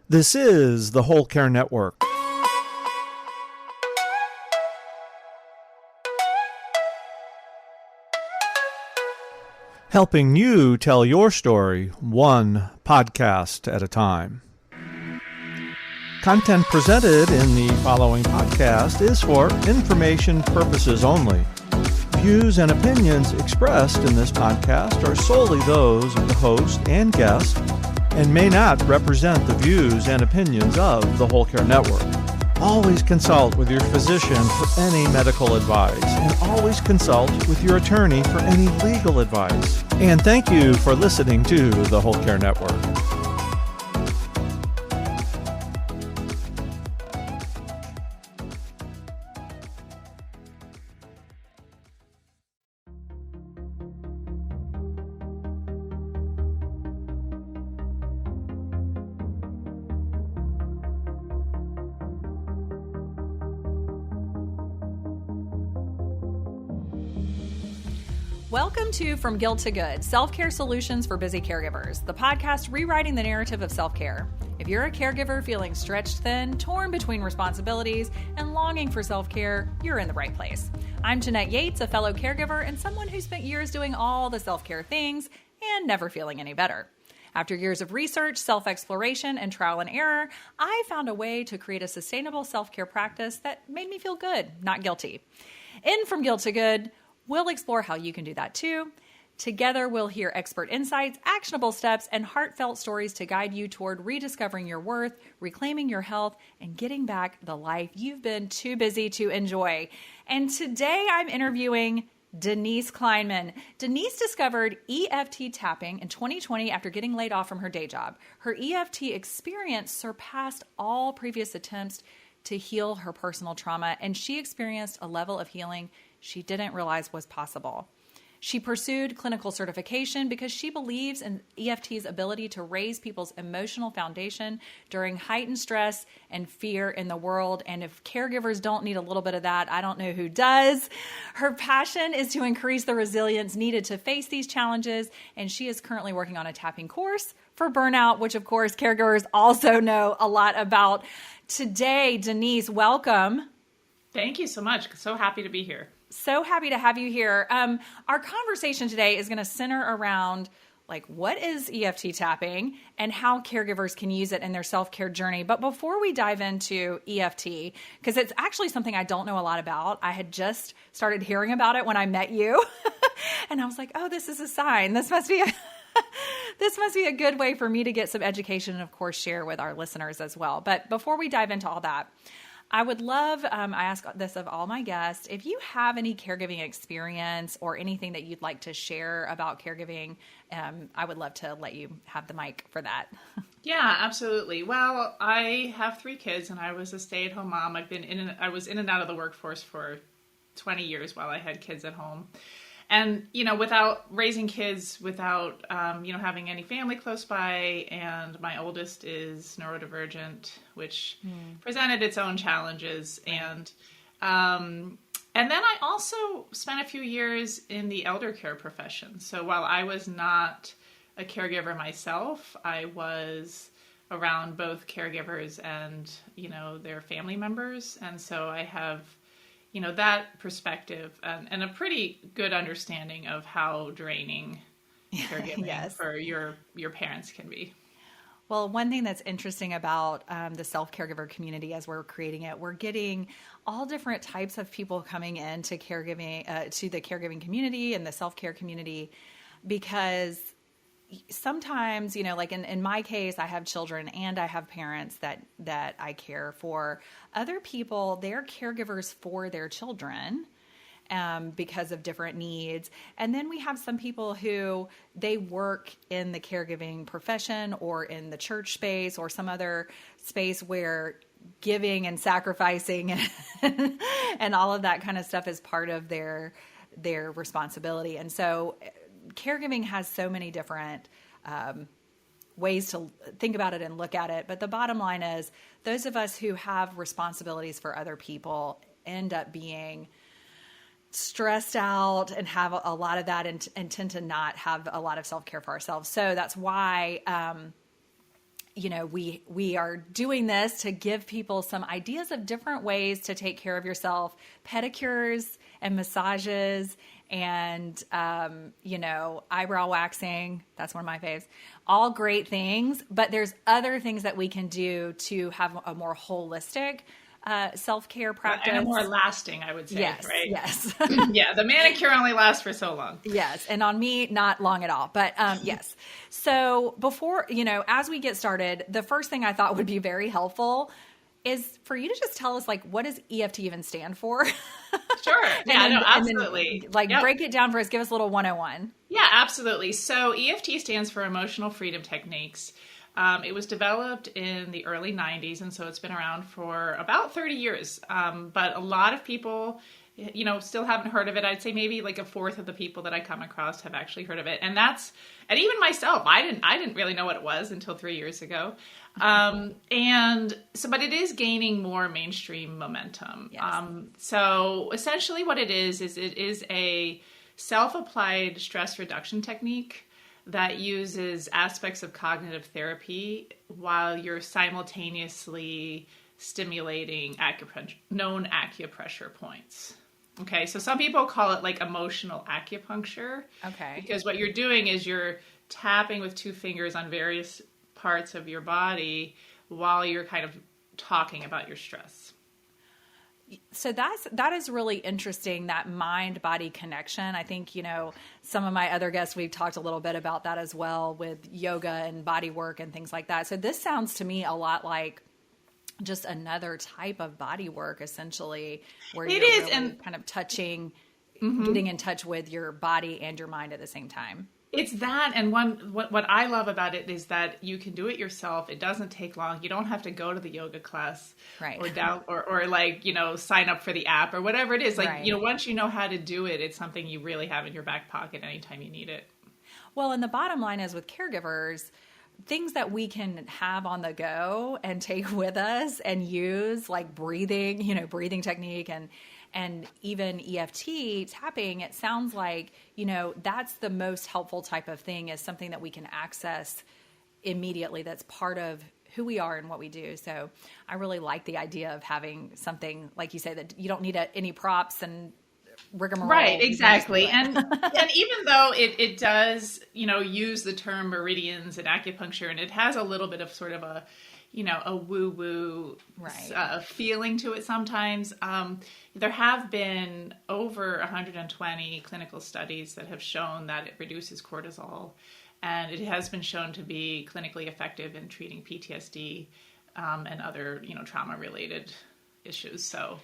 This is the Whole Care Network. Helping you tell your story one podcast at a time. Content presented in the following podcast is for information purposes only. Views and opinions expressed in this podcast are solely those of the host and guest and may not represent the views and opinions of the Whole Care Network. Always consult with your physician for any medical advice, and always consult with your attorney for any legal advice. And thank you for listening to the Whole Care Network. Welcome to From Guilt to Good, Self-Care Solutions for Busy Caregivers, the podcast rewriting the narrative of self-care. If you're a caregiver feeling stretched thin, torn between responsibilities, and longing for self-care, you're in the right place. I'm Jeanette Yates, a fellow caregiver and someone who spent years doing all the self-care things and never feeling any better. After years of research, self-exploration, and trial and error, I found a way to create a sustainable self-care practice that made me feel good, not guilty. In From Guilt to Good, we'll explore how you can do that too. Together, we'll hear expert insights, actionable steps, and heartfelt stories to guide you toward rediscovering your worth, reclaiming your health, and getting back the life you've been too busy to enjoy. And today I'm interviewing Denise Kleinman. Denise discovered EFT tapping in 2020 after getting laid off from her day job. Her EFT experience surpassed all previous attempts to heal her personal trauma, and she experienced a level of healing she didn't realize was possible. She pursued clinical certification because she believes in EFT's ability to raise people's emotional foundation during heightened stress and fear in the world. And if caregivers don't need a little bit of that, I don't know who does. Her passion is to increase the resilience needed to face these challenges. And she is currently working on a tapping course for burnout, which of course caregivers also know a lot about. Today, Denise, welcome. Thank you so much. So happy to be here. So happy to have you here. Our conversation today is going to center around what is EFT tapping and how caregivers can use it in their self-care journey. But before we dive into EFT, because it's actually something I don't know a lot about, I had just started hearing about it when I met you. And I was like, oh, this is a sign. This must be a good way for me to get some education and, of course, share with our listeners as well. But before we dive into all that, I would love, I ask this of all my guests, if you have any caregiving experience or anything that you'd like to share about caregiving, I would love to let you have the mic for that. Yeah, absolutely. Well, I have 3 kids and I was a stay-at-home mom. I was in and out of the workforce for 20 years while I had kids at home. And, without raising kids, without, having any family close by, and my oldest is neurodivergent, which presented its own challenges. And then I also spent a few years in the elder care profession. So while I was not a caregiver myself, I was around both caregivers and, their family members. And so I have that perspective and a pretty good understanding of how draining caregiving yes. for your parents can be. Well, one thing that's interesting about the self-caregiver community as we're creating it, we're getting all different types of people coming into caregiving, to the caregiving community and the self-care community, because sometimes, in my case, I have children and I have parents that I care for. Other people, they're caregivers for their children because of different needs. And then we have some people who they work in the caregiving profession or in the church space or some other space where giving and sacrificing and all of that kind of stuff is part of their responsibility. And so caregiving has so many different ways to think about it and look at it. But the bottom line is those of us who have responsibilities for other people end up being stressed out and have a lot of that and tend to not have a lot of self-care for ourselves. So that's why we are doing this to give people some ideas of different ways to take care of yourself, pedicures and massages and, eyebrow waxing. That's one of my faves. All great things, but there's other things that we can do to have a more holistic self-care practice. And a more lasting, I would say, yes, right? Yes. Yeah, the manicure only lasts for so long. Yes, and on me, not long at all. But yes. So before, as we get started, the first thing I thought would be very helpful is for you to just tell us, what does EFT even stand for? Sure. Yeah, no, absolutely. And then, break it down for us. Give us a little 101. Yeah, absolutely. So EFT stands for Emotional Freedom Techniques. It was developed in the early 90s, and so it's been around for about 30 years. But a lot of people, still haven't heard of it. I'd say maybe a fourth of the people that I come across have actually heard of it. And even myself, I didn't really know what it was until 3 years ago. But it is gaining more mainstream momentum. Yes. So essentially what it is it is a self-applied stress reduction technique that uses aspects of cognitive therapy while you're simultaneously stimulating known acupressure points. Okay, so some people call it emotional acupuncture. Okay. Because what you're doing is you're tapping with two fingers on various parts of your body while you're kind of talking about your stress. So that is really interesting, that mind-body connection. I think, some of my other guests, we've talked a little bit about that as well with yoga and body work and things like that. So this sounds to me a lot like just another type of body work, essentially, where you're really kind of touching, getting in touch with your body and your mind at the same time. It's that, and what I love about it is that you can do it yourself. It doesn't take long. You don't have to go to the yoga class, right? Or sign up for the app or whatever it is. Right. Once you know how to do it, it's something you really have in your back pocket anytime you need it. Well, and the bottom line is with caregivers, things that we can have on the go and take with us and use, like breathing technique and even EFT tapping, it sounds like, that's the most helpful type of thing, is something that we can access immediately that's part of who we are and what we do. So I really like the idea of having something, like you say, that you don't need any props and rigmarole. Right, exactly. And even though it does, use the term meridians and acupuncture, and it has a little bit of sort of a woo-woo feeling to it sometimes. There have been over 120 clinical studies that have shown that it reduces cortisol, and it has been shown to be clinically effective in treating PTSD and other, trauma-related issues. So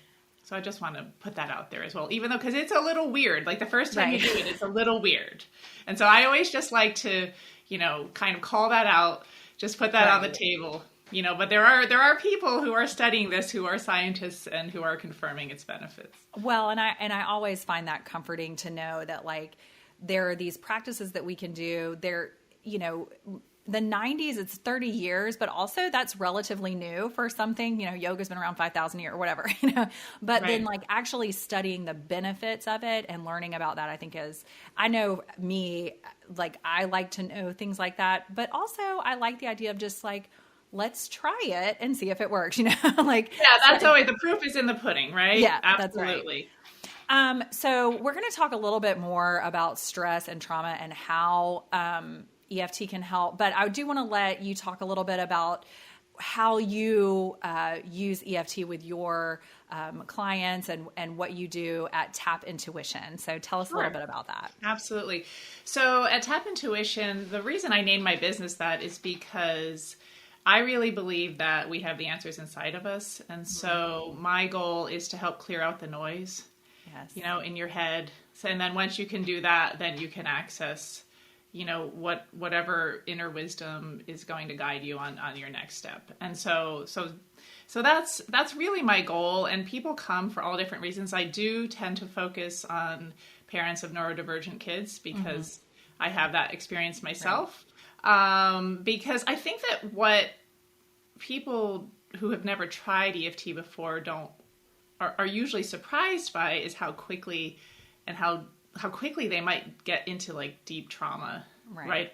I just want to put that out there as well, even though, because it's a little weird. The first time you do it, it's a little weird. And so I always just like to, kind of call that out, just put that on the table. But there are people who are studying this, who are scientists and who are confirming its benefits. Well, and I always find that comforting to know that there are these practices that we can do. They're, the 90s, it's 30 years, but also that's relatively new for something. Yoga's been around 5,000 years or whatever, but then actually studying the benefits of it and learning about that, I think I know me, I like to know things like that, but also I like the idea of just let's try it and see if it works, Yeah, that's always, the proof is in the pudding, right? Yeah, absolutely. That's right. So we're going to talk a little bit more about stress and trauma and how EFT can help, but I do want to let you talk a little bit about how you use EFT with your clients and what you do at Tap Intuition. So tell us a little bit about that. Absolutely. So at Tap Intuition, the reason I named my business that is because I really believe that we have the answers inside of us. And so my goal is to help clear out the noise, in your head. So, and then once you can do that, then you can access, whatever inner wisdom is going to guide you on your next step. And so that's really my goal. And people come for all different reasons. I do tend to focus on parents of neurodivergent kids because I have that experience myself. Right. Because I think that what people who have never tried EFT before are usually surprised by is how quickly they might get into deep trauma, right?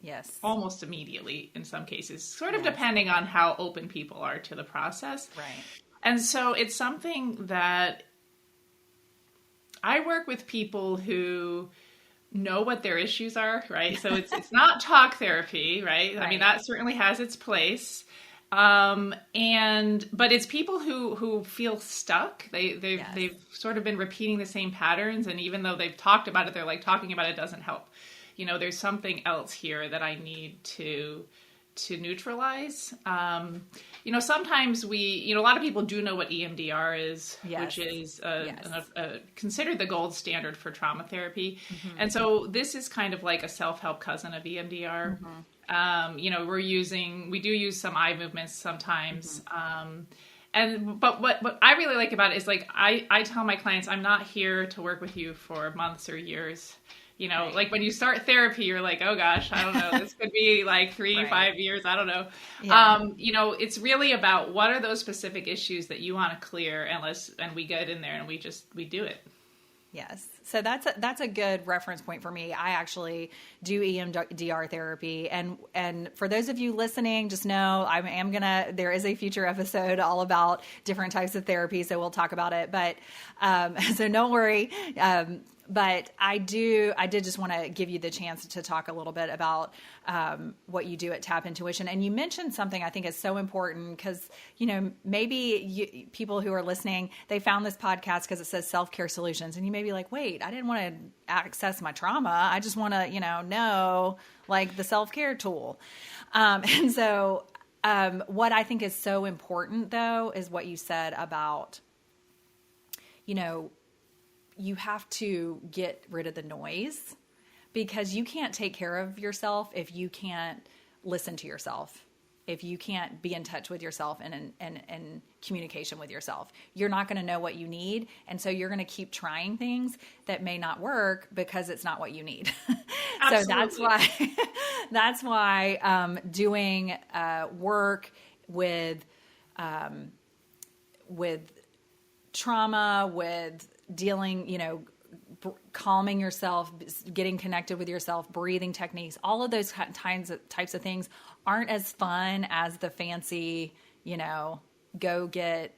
Yes. Almost immediately in some cases, sort of depending on how open people are to the process. Right. And so it's something that I work with people who know what their issues are, right? So it's not talk therapy, right? I mean, that certainly has its place. But it's people who feel stuck. They've sort of been repeating the same patterns. And even though they've talked about it, they're like, talking about it doesn't help. You know, there's something else here that I need to neutralize. You know, sometimes a lot of people do know what EMDR is, which is considered the gold standard for trauma therapy. Mm-hmm. And so this is kind of like a self-help cousin of EMDR. Mm-hmm. You know, we do use some eye movements sometimes. Mm-hmm. But what I really like about it is, like, I tell my clients, I'm not here to work with you for months or years. You know, like when you start therapy, you're like, oh gosh, I don't know, this could be like 3-5 years. I don't know. Yeah. You know, it's really about what are those specific issues that you want to clear, and we get in there and we do it. Yes. So that's a good reference point for me. I actually do EMDR therapy. And for those of you listening, just know there is a future episode all about different types of therapy. So we'll talk about it, but, so don't worry. But I did just want to give you the chance to talk a little bit about what you do at Tap Intuition. And you mentioned something I think is so important because, you know, maybe people who are listening, they found this podcast because it says self-care solutions. And you may be like, wait, I didn't want to access my trauma. I just want to, know like the self-care tool. And so what I think is so important, though, is what you said about, you have to get rid of the noise because you can't take care of yourself if you can't listen to yourself, if you can't be in touch with yourself and in communication with yourself. You're not going to know what you need. And so you're going to keep trying things that may not work because it's not what you need. So that's why doing work with trauma, with dealing, calming yourself, getting connected with yourself, breathing techniques, all of those types of things aren't as fun as the fancy, go get,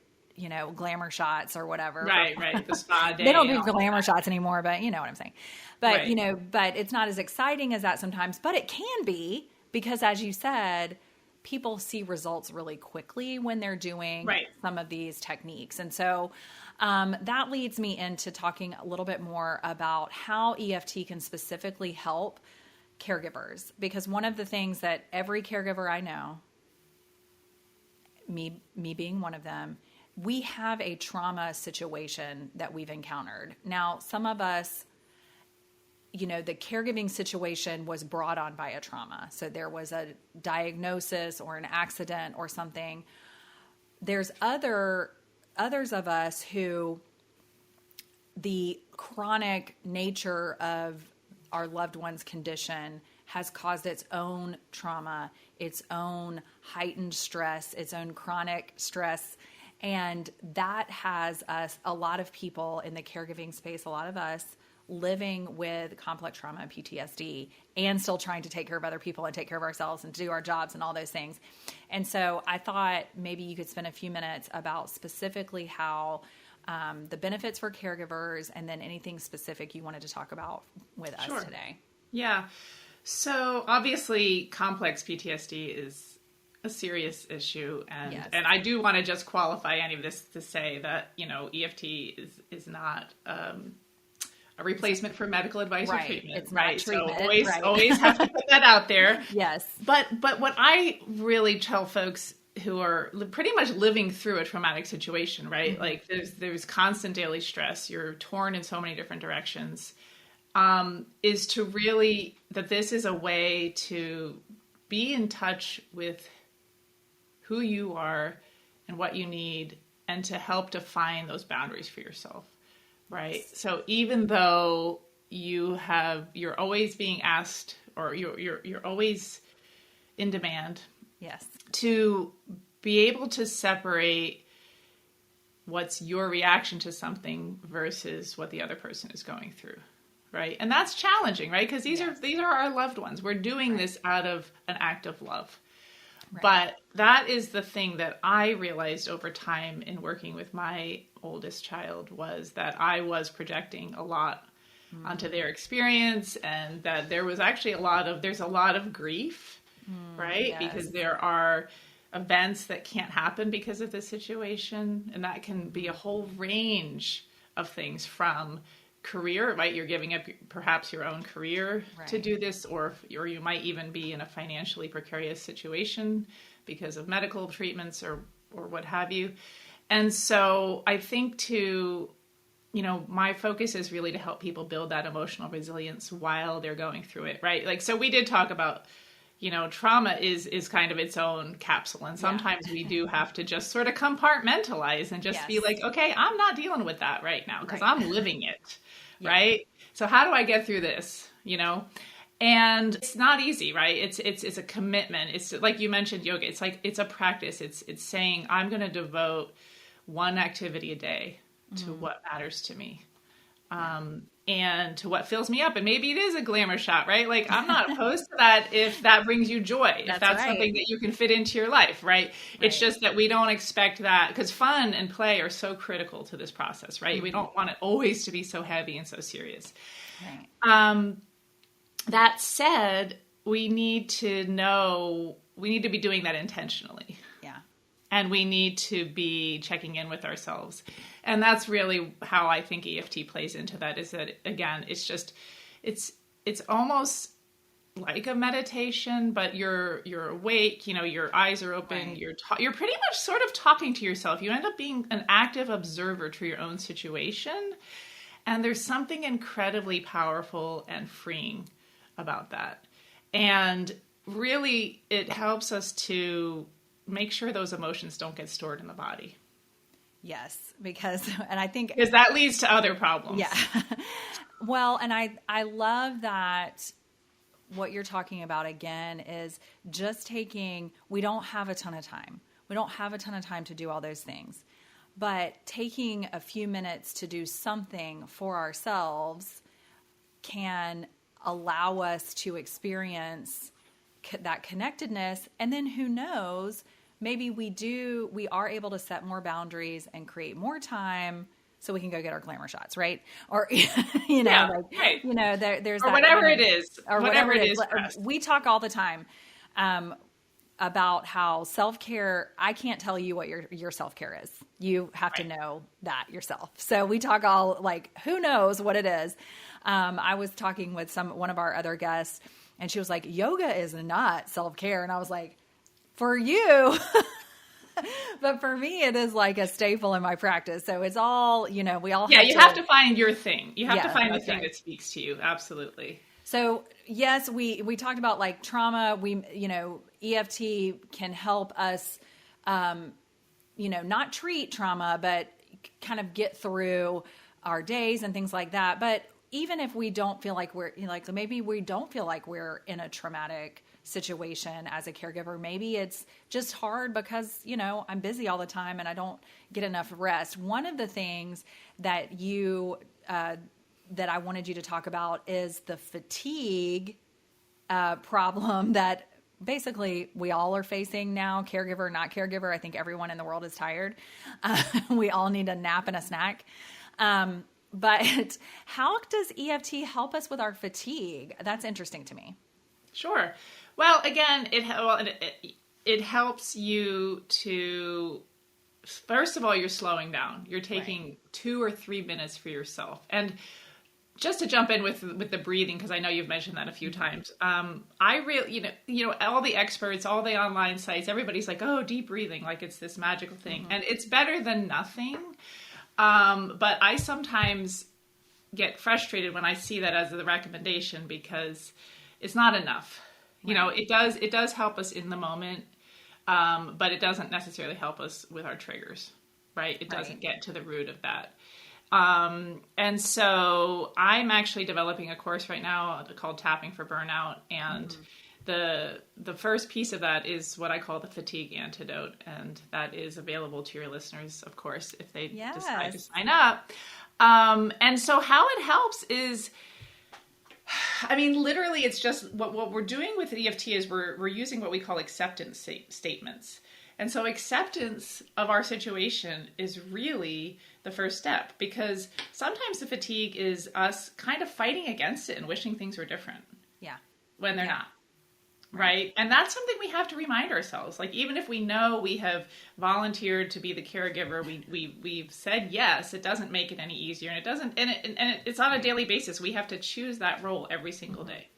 glamour shots or whatever. Right. The spa day. They don't do glamour shots anymore, but you know what I'm saying. But, but it's not as exciting as that sometimes, but it can be because, as you said, people see results really quickly when they're doing some of these techniques. And so that leads me into talking a little bit more about how EFT can specifically help caregivers. Because one of the things that every caregiver I know, me being one of them, we have a trauma situation that we've encountered. Now, some of us, the caregiving situation was brought on by a trauma. So there was a diagnosis or an accident or something. There's others of us who the chronic nature of our loved one's condition has caused its own trauma, its own heightened stress, its own chronic stress. And that has a lot of people in the caregiving space, a lot of us, living with complex trauma and PTSD and still trying to take care of other people and take care of ourselves and do our jobs and all those things. And so I thought maybe you could spend a few minutes about specifically how the benefits for caregivers and then anything specific you wanted to talk about with us today. Yeah. So obviously complex PTSD is a serious issue. And I do want to just qualify any of this to say that, EFT is not a replacement for medical advice or treatment. It's not treatment. So always have to put that out there. Yes. But what I really tell folks who are pretty much living through a traumatic situation, right? Mm-hmm. Like there's constant daily stress. You're torn in so many different directions. Is to really, that this is a way to be in touch with who you are and what you need and to help define those boundaries for yourself. Right. So even though you're always being asked or you're always in demand. Yes. To be able to separate what's your reaction to something versus what the other person is going through. right? And that's challenging, right? Because these are our loved ones. We're doing this out of an act of love. Right. But that is the thing that I realized over time in working with my oldest child, was that I was projecting a lot onto their experience, and that there was actually there's a lot of grief, right? Yes. Because there are events that can't happen because of the situation, and that can be a whole range of things, from career, right? You're giving up perhaps your own career to do this, or you might even be in a financially precarious situation because of medical treatments or what have you. And so I think my focus is really to help people build that emotional resilience while they're going through it, right? Like, so we did talk about, trauma is kind of its own capsule. And sometimes we do have to just sort of compartmentalize and just be like, okay, I'm not dealing with that right now because I'm living it, right? So how do I get through this, And it's not easy, right? It's a commitment. It's like you mentioned yoga. It's like, it's a practice. It's saying, I'm going to devote one activity a day to what matters to me. And to what fills me up. And maybe it is a glamour shot, right? Like, I'm not opposed to that if that brings you joy, if that's something that you can fit into your life, right? It's just that we don't expect that, because fun and play are so critical to this process, right? We don't want it always to be so heavy and so serious. Right. That said, we need to be doing that intentionally. Yeah. And we need to be checking in with ourselves. And that's really how I think EFT plays into that, is that, again, it's almost like a meditation, but you're awake, your eyes are open, you're pretty much sort of talking to yourself. You end up being an active observer to your own situation. And there's something incredibly powerful and freeing about that. And really, it helps us to make sure those emotions don't get stored in the body. Yes, because that leads to other problems. Yeah. Well, and I love that what you're talking about again is just we don't have a ton of time. We don't have a ton of time to do all those things, but taking a few minutes to do something for ourselves can allow us to experience that connectedness. And then who knows, maybe we are able to set more boundaries and create more time so we can go get our glamour shots, right? Or, there's or that whatever it is, or whatever it is. We talk all the time about how self-care, I can't tell you what your self-care is. You have to know that yourself. So we talk all like, who knows what it is? I was talking with one of our other guests, and she was like, yoga is not self-care. And I was like, for you, but for me, it is like a staple in my practice. So it's all, we all have you have to find your thing. You have to find the thing that speaks to you. Absolutely. So yes, we talked about like trauma. EFT can help us, not treat trauma, but kind of get through our days and things like that. But even if we don't feel like maybe we don't feel like we're in a traumatic situation as a caregiver, maybe it's just hard because, I'm busy all the time and I don't get enough rest. One of the things that that I wanted you to talk about is the fatigue problem that basically we all are facing now, caregiver, not caregiver. I think everyone in the world is tired. We all need a nap and a snack. But how does EFT help us with our fatigue? That's interesting to me. Sure. Well, again, it helps you to, first of all, you're slowing down. You're taking 2 or 3 minutes for yourself. And just to jump in with the breathing, because I know you've mentioned that a few times. I really, all the experts, all the online sites, everybody's like, oh, deep breathing, like it's this magical thing. And it's better than nothing. But I sometimes get frustrated when I see that as the recommendation, because it's not enough. It does help us in the moment, but it doesn't necessarily help us with our triggers, right? It doesn't get to the root of that. And so I'm actually developing a course right now called Tapping for Burnout. And the first piece of that is what I call the fatigue antidote. And that is available to your listeners, of course, if they decide to sign up. And so how it helps is I mean, literally, it's just what we're doing with EFT is we're using what we call acceptance statements. And so acceptance of our situation is really the first step, because sometimes the fatigue is us kind of fighting against it and wishing things were different. Yeah. When they're not. Right. And that's something we have to remind ourselves. Like, even if we know we have volunteered to be the caregiver, we've said yes, it doesn't make it any easier. And it doesn't, and it's on a daily basis. We have to choose that role every single day.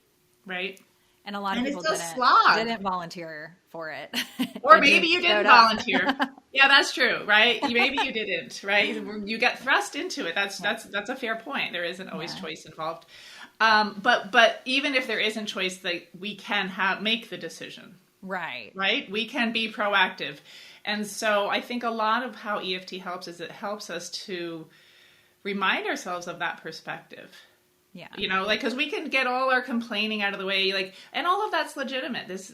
Right. And a lot of people didn't volunteer for it. Or maybe you didn't volunteer. Yeah, that's true, right? Maybe you didn't, right? You get thrust into it. That's a fair point. There isn't always choice involved. But even if there isn't choice, we can make the decision. Right. Right? We can be proactive. And so I think a lot of how EFT helps is it helps us to remind ourselves of that perspective. Yeah. You know, like, because we can get all our complaining out of the way, like, and all of that's legitimate. This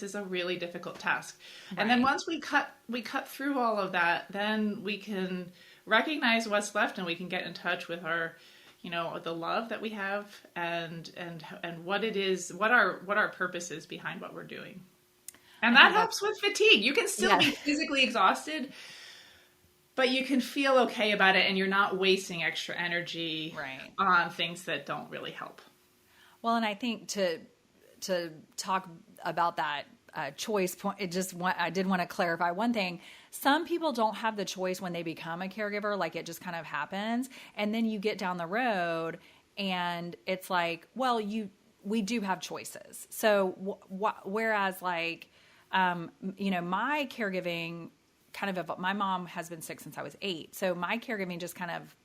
is a really difficult task. Right. And then once we cut through all of that, then we can recognize what's left, and we can get in touch with our, you know, the love that we have, and what it is, what our purpose is behind what we're doing. And that helps with fatigue. You can still be physically exhausted, but you can feel okay about it, and you're not wasting extra energy on things that don't really help. Well, and I think to talk about that choice point, I did want to clarify one thing. Some people don't have the choice when they become a caregiver, like it just kind of happens. And then you get down the road and it's like, well, we do have choices. So whereas like, you know, my caregiving my mom has been sick since I was 8. So my caregiving just kind of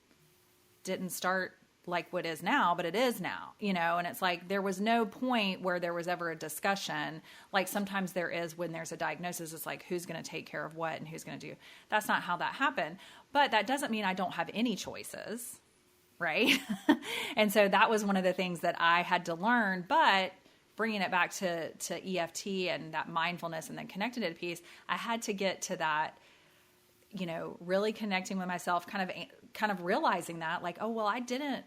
didn't start like what is now, but it is now, you know, and it's like, there was no point where there was ever a discussion. Like sometimes there is when there's a diagnosis, it's like, who's going to take care of what and who's going to do. That's not how that happened, but that doesn't mean I don't have any choices. Right. And so that was one of the things that I had to learn, but bringing it back to EFT and that mindfulness and then connected it piece, I had to get to that, you know, really connecting with myself, kind of realizing that like, oh, well, I didn't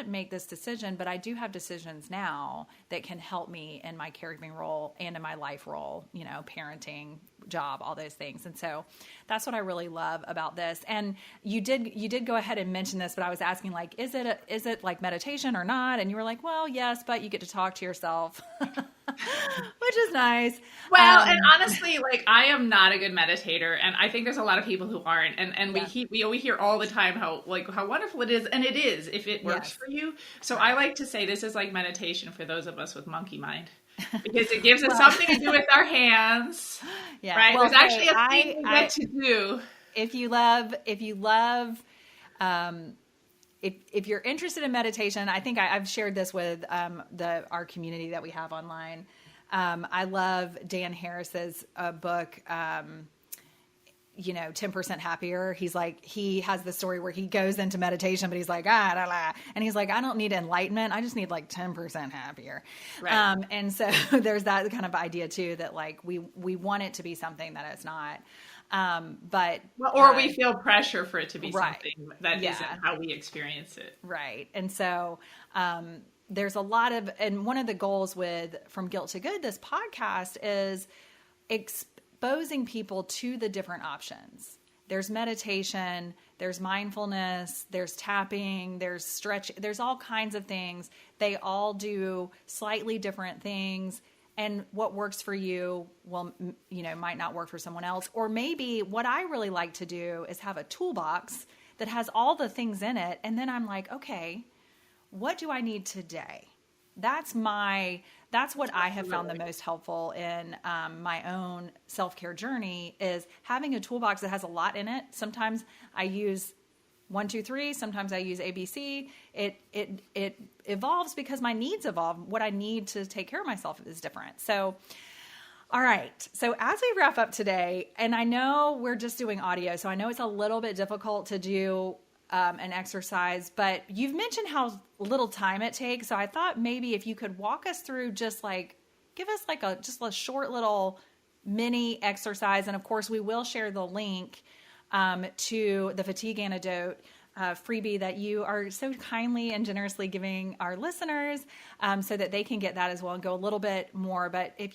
make this decision, but I do have decisions now that can help me in my caregiving role and in my life role, you know, parenting, job, all those things. And so that's what I really love about this. And you did go ahead and mention this, but I was asking like, is it like meditation or not? And you were like, well, yes, but you get to talk to yourself, which is nice. Well, and honestly, like I am not a good meditator, and I think there's a lot of people who aren't. And we hear all the time how wonderful it is, and it is if it works for you. So I like to say this is like meditation for those of us with monkey mind. Because it gives us something to do with our hands, right? Well, there's actually a thing we get to do. If you're interested in meditation, I think I've shared this with our community that we have online. I love Dan Harris's book, 10% Happier. He's like, he has the story where he goes into meditation, but he's like, and he's like, I don't need enlightenment. I just need like 10% happier. Right. And so there's that kind of idea too, that like we want it to be something that it's not. Or we feel pressure for it to be something that isn't how we experience it. Right. And so, there's a lot of, and one of the goals with From Guilt to Good, this podcast is exposing people to the different options. There's meditation, there's mindfulness, there's tapping, there's stretch, there's all kinds of things. They all do slightly different things. And what works for you might not work for someone else. Or maybe what I really like to do is have a toolbox that has all the things in it. And then I'm like, okay, what do I need today? That's what I have found the most helpful in my own self-care journey, is having a toolbox that has a lot in it. Sometimes I use 1, 2, 3. Sometimes I use ABC. It evolves because my needs evolve. What I need to take care of myself is different. So, all right. So as we wrap up today, and I know we're just doing audio, so I know it's a little bit difficult to do an exercise, but you've mentioned how little time it takes. So I thought maybe if you could walk us through, just like give us like just a short little mini exercise. And of course we will share the link to the fatigue antidote freebie that you are so kindly and generously giving our listeners, so that they can get that as well and go a little bit more. But do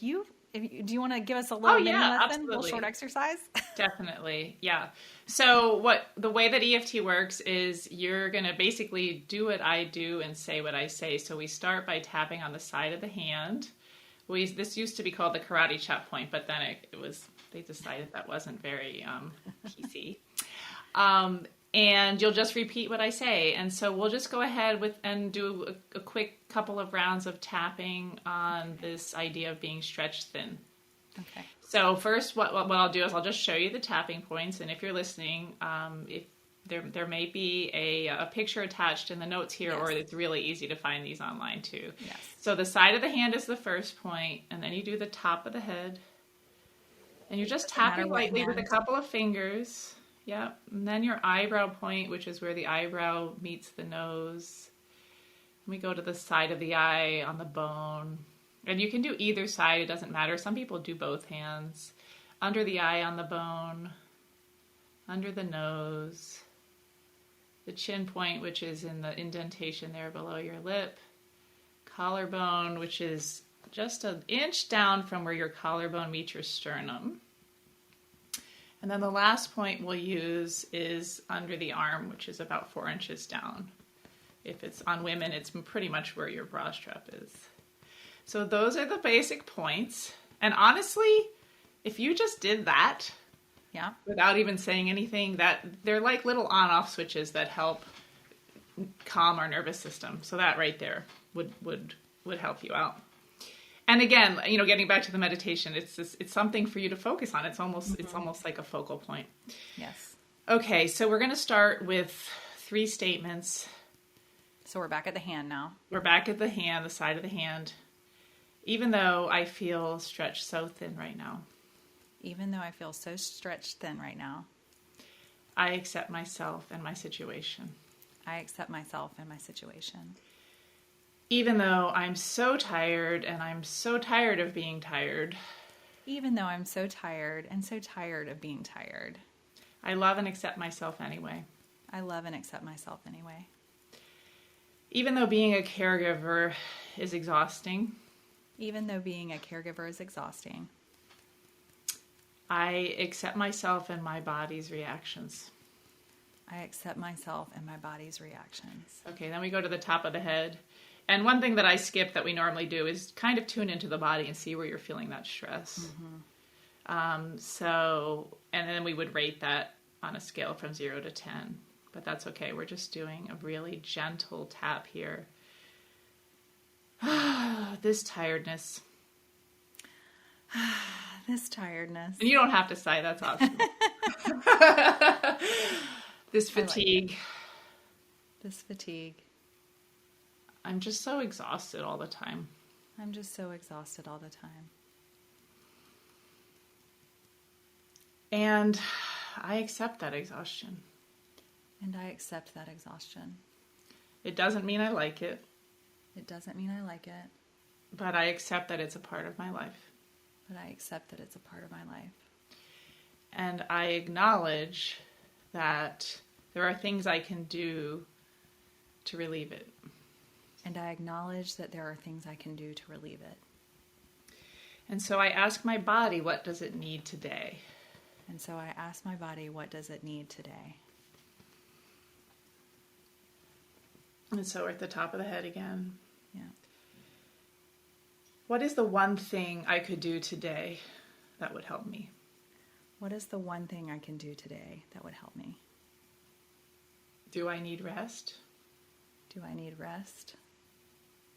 you want to give us a little mini lesson, absolutely. a little short exercise? Definitely. Yeah. So the way that EFT works is you're going to basically do what I do and say what I say. So we start by tapping on the side of the hand. This used to be called the karate chop point, but then they decided that wasn't very PC. And you'll just repeat what I say. And so we'll just go ahead and do a quick couple of rounds of tapping on this idea of being stretched thin. Okay. So first, what I'll do is I'll just show you the tapping points. And if you're listening, if there may be a picture attached in the notes here, yes. Or it's really easy to find these online too. Yes. So the side of the hand is the first point, and then you do the top of the head. And you're just tapping lightly with a couple of fingers. Yeah, and then your eyebrow point, which is where the eyebrow meets the nose. And we go to the side of the eye on the bone. And you can do either side, it doesn't matter. Some people do both hands. Under the eye on the bone, under the nose, the chin point, which is in the indentation there below your lip, collarbone, which is just an inch down from where your collarbone meets your sternum. And then the last point we'll use is under the arm, which is about 4 inches down. If it's on women, it's pretty much where your bra strap is. So those are the basic points. And honestly, if you just did that, yeah, without even saying anything, that they're like little on-off switches that help calm our nervous system. So that right there would help you out. And again, getting back to the meditation, it's something for you to focus on. It's almost like a focal point. Yes. Okay, so we're going to start with 3 statements. So we're back at the hand now. We're back at the hand, the side of the hand. Even though I feel stretched so thin right now. Even though I feel so stretched thin right now. I accept myself and my situation. I accept myself and my situation. Even though I'm so tired and I'm so tired of being tired. Even though I'm so tired and so tired of being tired. I love and accept myself anyway. I love and accept myself anyway. Even though being a caregiver is exhausting. Even though being a caregiver is exhausting. I accept myself and my body's reactions. I accept myself and my body's reactions. Okay, then we go to the top of the head. And one thing that I skip that we normally do is kind of tune into the body and see where you're feeling that stress. Mm-hmm. And then we would rate that on a scale from 0 to 10. But that's okay. We're just doing a really gentle tap here. This tiredness. This tiredness. And you don't have to sigh. That's optional. This fatigue. This fatigue. I'm just so exhausted all the time. I'm just so exhausted all the time. And I accept that exhaustion. And I accept that exhaustion. It doesn't mean I like it. It doesn't mean I like it. But I accept that it's a part of my life. But I accept that it's a part of my life. And I acknowledge that there are things I can do to relieve it. And I acknowledge that there are things I can do to relieve it. And so I ask my body, what does it need today? And so I ask my body, what does it need today? And so we're at the top of the head again. Yeah. What is the one thing I could do today that would help me? What is the one thing I can do today that would help me? Do I need rest? Do I need rest?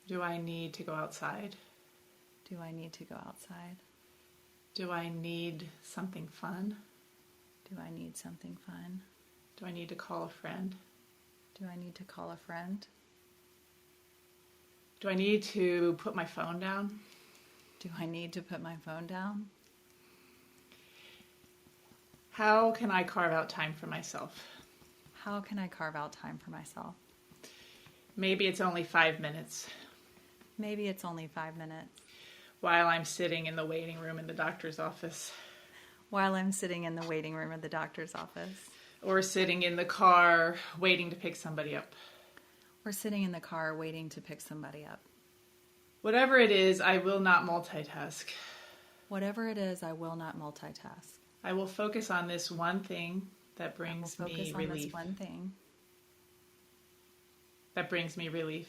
Do I need to go outside? Do I need to go outside? Do I need something fun? Do I need something fun? Do I need to call a friend? Do I need to call a friend? Do I need to put my phone down? Do I need to put my phone down? How can I carve out time for myself? How can I carve out time for myself? Maybe it's only 5 minutes. Maybe it's only 5 minutes. While I'm sitting in the waiting room in the doctor's office. While I'm sitting in the waiting room of the doctor's office. Or sitting in the car waiting to pick somebody up. Or sitting in the car waiting to pick somebody up. Whatever it is, I will not multitask. Whatever it is, I will not multitask. I will focus on this one thing that brings me relief. On this one thing. That brings me relief.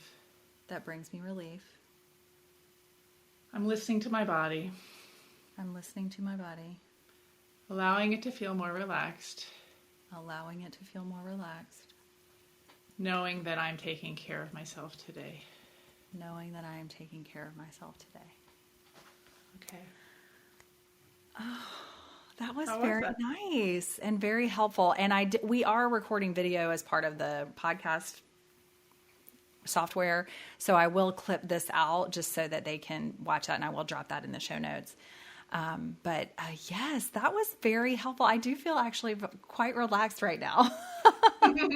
That brings me relief. I'm listening to my body. I'm listening to my body. Allowing it to feel more relaxed. Allowing it to feel more relaxed. Knowing that I'm taking care of myself today. Knowing that I am taking care of myself today. Okay. Oh, that was very nice and very helpful. And we are recording video as part of the podcast software. So I will clip this out just so that they can watch that, and I will drop that in the show notes. But yes, that was very helpful. I do feel actually quite relaxed right now.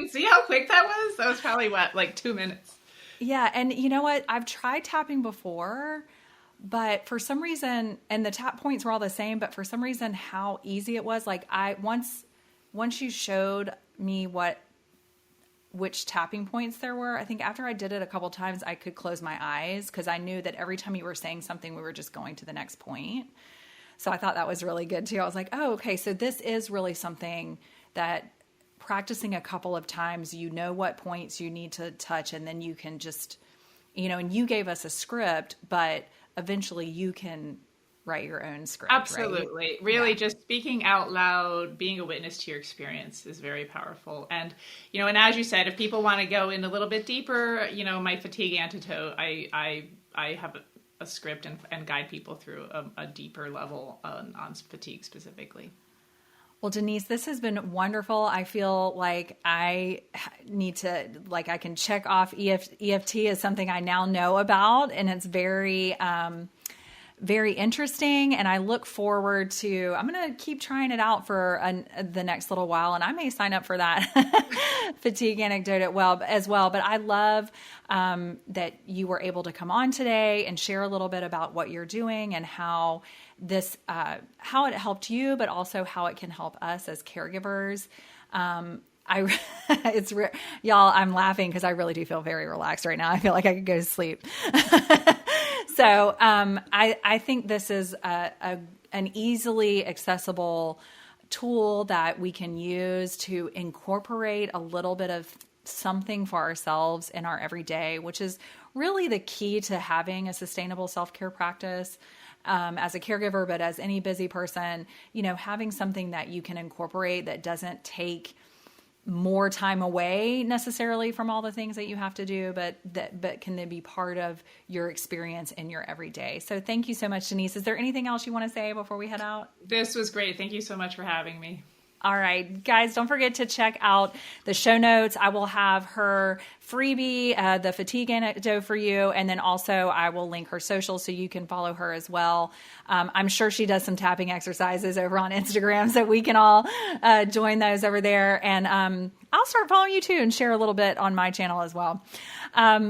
See how quick that was? That was probably like 2 minutes. Yeah. And you know what? I've tried tapping before, but for some reason, and the tap points were all the same, but for some reason, how easy it was. Like once you showed me which tapping points there were, I think after I did it a couple times, I could close my eyes because I knew that every time you were saying something, we were just going to the next point. So I thought that was really good too. I was like, oh, okay. So this is really something that practicing a couple of times, you know what points you need to touch, and then you can just, and you gave us a script, but eventually you can write your own script. Absolutely. Right? Really, just speaking out loud, being a witness to your experience is very powerful. And, and as you said, if people want to go in a little bit deeper, my fatigue antidote, I have a script and guide people through a deeper level on fatigue specifically. Well, Denise, this has been wonderful. I feel like I need to, I can check off EFT as something I now know about, and it's very, very interesting. And I look forward to, I'm going to keep trying it out for the next little while, and I may sign up for that fatigue anecdote as well. But I love that you were able to come on today and share a little bit about what you're doing and how this, how it helped you, but also how it can help us as caregivers. Y'all, I'm laughing because I really do feel very relaxed right now. I feel like I could go to sleep. So, I think this is an easily accessible tool that we can use to incorporate a little bit of something for ourselves in our everyday, which is really the key to having a sustainable self-care practice. As a caregiver, but as any busy person, having something that you can incorporate that doesn't take more time away necessarily from all the things that you have to do, but can then be part of your experience in your everyday. So thank you so much, Denise. Is there anything else you want to say before we head out? This was great. Thank you so much for having me. All right, guys, don't forget to check out the show notes. I will have her freebie, the fatigue anecdote for you. And then also I will link her social so you can follow her as well. I'm sure she does some tapping exercises over on Instagram, so we can all join those over there. And I'll start following you too and share a little bit on my channel as well.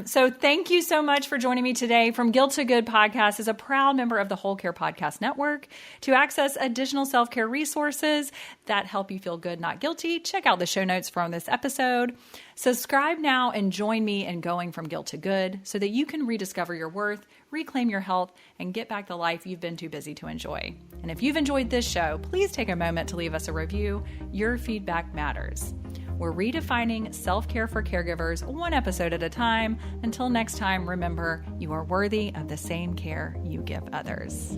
So thank you so much for joining me today. From Guilt to Good podcast is a proud member of the Whole Care Podcast Network. To access additional self-care resources that help you feel good, not guilty, check out the show notes from this episode. Subscribe now and join me in going from guilt to good so that you can rediscover your worth, reclaim your health, and get back the life you've been too busy to enjoy. And if you've enjoyed this show, please take a moment to leave us a review. Your feedback matters. We're redefining self-care for caregivers one episode at a time. Until next time, remember, you are worthy of the same care you give others.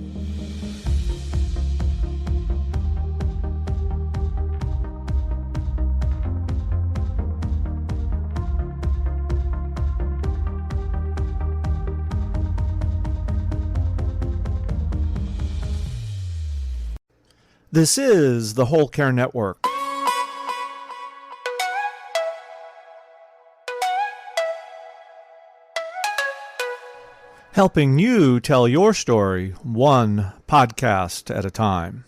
This is the Whole Care Network. Helping you tell your story one podcast at a time.